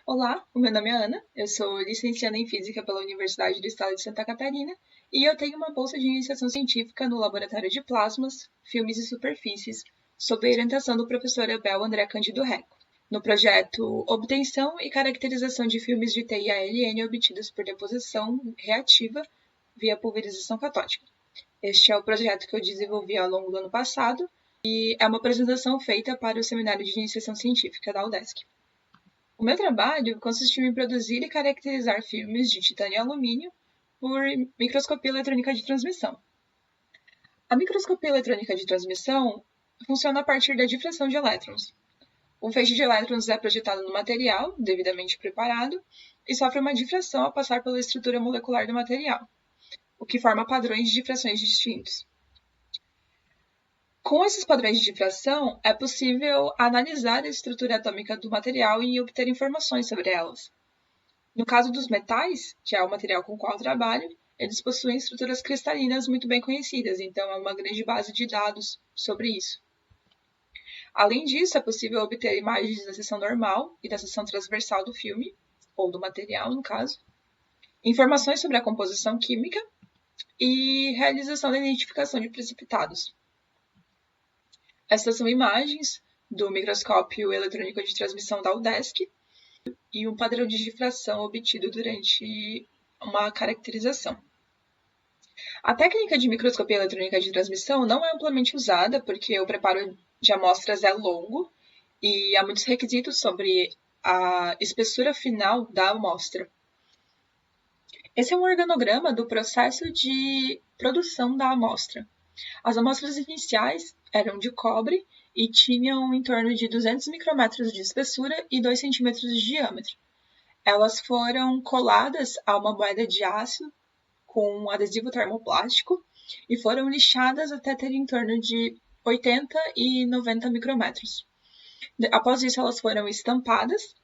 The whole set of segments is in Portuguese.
Olá, o meu nome é Ana, eu sou licenciada em Física pela Universidade do Estado de Santa Catarina e eu tenho uma bolsa de iniciação científica no Laboratório de Plasmas, Filmes e Superfícies, sob a orientação do professor Abel André Cândido Recco, no projeto Obtenção e Caracterização de Filmes de TiALN obtidos por deposição reativa via pulverização catódica. Este é o projeto que eu desenvolvi ao longo do ano passado e é uma apresentação feita para o Seminário de Iniciação Científica da UDESC. O meu trabalho consistiu em produzir e caracterizar filmes de titânio e alumínio por microscopia eletrônica de transmissão. A microscopia eletrônica de transmissão funciona a partir da difração de elétrons. Um feixe de elétrons é projetado no material, devidamente preparado, e sofre uma difração ao passar pela estrutura molecular do material, o que forma padrões de difrações distintos. Com esses padrões de difração, é possível analisar a estrutura atômica do material e obter informações sobre elas. No caso dos metais, que é o material com o qual eu trabalho, eles possuem estruturas cristalinas muito bem conhecidas, então é uma grande base de dados sobre isso. Além disso, é possível obter imagens da seção normal e da seção transversal do filme, ou do material, no caso, informações sobre a composição química e realização da identificação de precipitados. Essas são imagens do microscópio eletrônico de transmissão da UDESC e um padrão de difração obtido durante uma caracterização. A técnica de microscopia eletrônica de transmissão não é amplamente usada porque o preparo de amostras é longo e há muitos requisitos sobre a espessura final da amostra. Esse é um organograma do processo de produção da amostra. As amostras iniciais eram de cobre e tinham em torno de 200 micrômetros de espessura e 2 centímetros de diâmetro. Elas foram coladas a uma moeda de aço com um adesivo termoplástico e foram lixadas até ter em torno de 80 e 90 micrômetros. Após isso, elas foram estampadas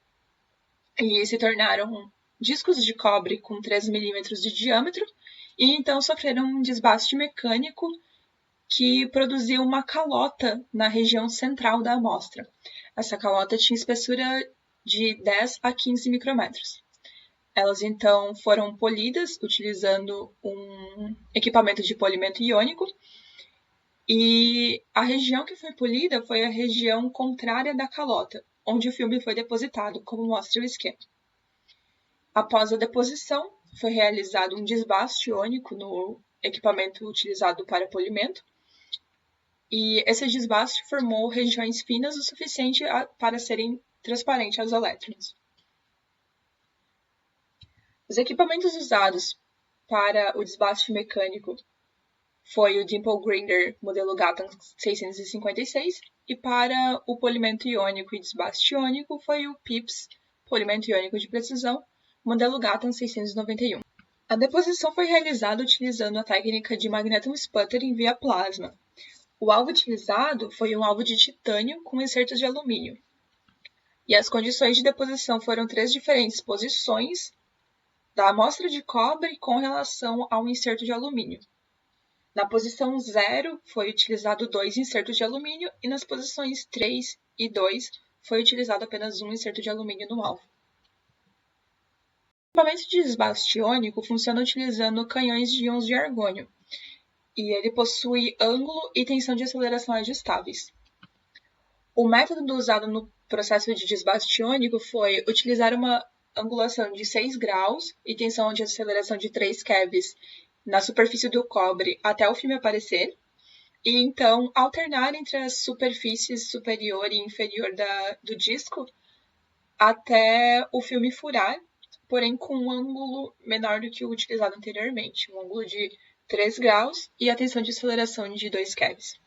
e se tornaram discos de cobre com 3 milímetros de diâmetro e então sofreram um desbaste mecânico que produziu uma calota na região central da amostra. Essa calota tinha espessura de 10 a 15 micrômetros. Elas então foram polidas utilizando um equipamento de polimento iônico e a região que foi polida foi a região contrária da calota, onde o filme foi depositado, como mostra o esquema. Após a deposição, foi realizado um desbaste iônico no equipamento utilizado para polimento, e esse desbaste formou regiões finas o suficiente para serem transparentes aos elétrons. Os equipamentos usados para o desbaste mecânico foi o Dimple Grinder modelo Gatan 656 e para o polimento iônico e desbaste iônico foi o PIPS polimento iônico de precisão modelo Gatan 691. A deposição foi realizada utilizando a técnica de magneton sputtering via plasma. O alvo utilizado foi um alvo de titânio com insertos de alumínio. E as condições de deposição foram 3 diferentes posições da amostra de cobre com relação ao inserto de alumínio. Na posição 0 foi utilizado 2 insertos de alumínio e nas posições 3 e 2 foi utilizado apenas um inserto de alumínio no alvo. O equipamento de desbaste iônico funciona utilizando canhões de íons de argônio, e ele possui ângulo e tensão de aceleração ajustáveis. O método usado no processo de desbaste iônico foi utilizar uma angulação de 6 graus e tensão de aceleração de 3 kevs na superfície do cobre até o filme aparecer, e então alternar entre as superfícies superior e inferior do disco até o filme furar, porém com um ângulo menor do que o utilizado anteriormente, um ângulo de 3 graus e a tensão de aceleração de 2 kevs.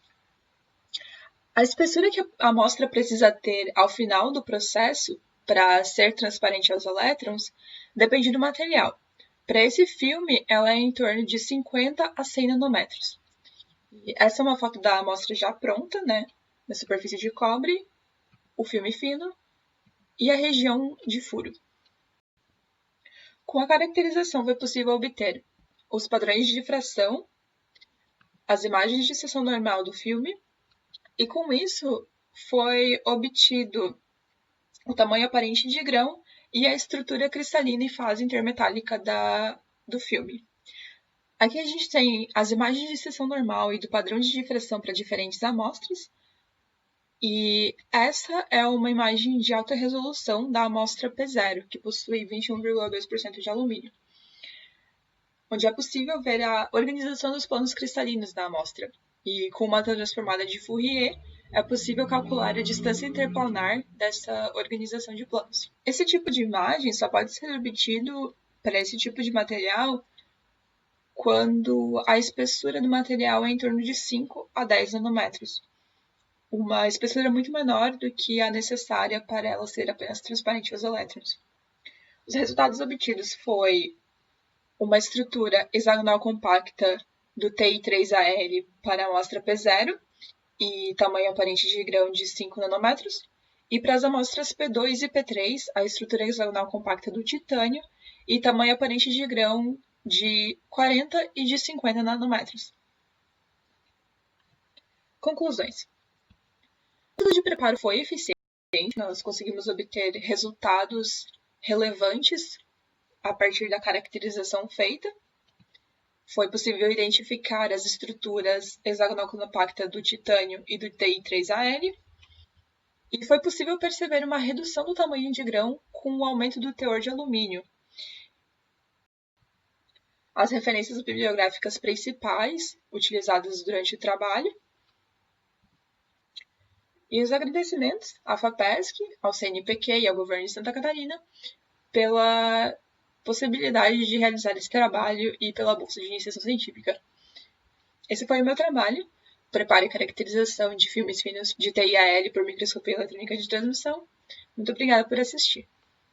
A espessura que a amostra precisa ter ao final do processo para ser transparente aos elétrons depende do material. Para esse filme, ela é em torno de 50 a 100 nanômetros. E essa é uma foto da amostra já pronta, né, na superfície de cobre, o filme fino e a região de furo. Com a caracterização foi possível obter os padrões de difração, as imagens de seção normal do filme, e com isso foi obtido o tamanho aparente de grão e a estrutura cristalina e fase intermetálica do filme. Aqui a gente tem as imagens de seção normal e do padrão de difração para diferentes amostras. E essa é uma imagem de alta resolução da amostra P0, que possui 21,2% de alumínio, onde é possível ver a organização dos planos cristalinos da amostra. E com uma transformada de Fourier, é possível calcular a distância interplanar dessa organização de planos. Esse tipo de imagem só pode ser obtido para esse tipo de material quando a espessura do material é em torno de 5 a 10 nanômetros, uma espessura muito menor do que a necessária para ela ser apenas transparente aos elétrons. Os resultados obtidos foi uma estrutura hexagonal compacta do TI3AL para a amostra P0 e tamanho aparente de grão de 5 nanômetros, e para as amostras P2 e P3, a estrutura hexagonal compacta do titânio e tamanho aparente de grão de 40 e de 50 nanômetros. Conclusões. O método de preparo foi eficiente, nós conseguimos obter resultados relevantes a partir da caracterização feita. Foi possível identificar as estruturas hexagonal compacta do titânio e do TI3AL, e foi possível perceber uma redução do tamanho de grão com o aumento do teor de alumínio. As referências bibliográficas principais utilizadas durante o trabalho. E os agradecimentos à FAPESC, ao CNPq e ao governo de Santa Catarina pela possibilidade de realizar esse trabalho e pela bolsa de iniciação científica. Esse foi o meu trabalho, preparo e caracterização de filmes finos de TIAL por microscopia eletrônica de transmissão. Muito obrigada por assistir.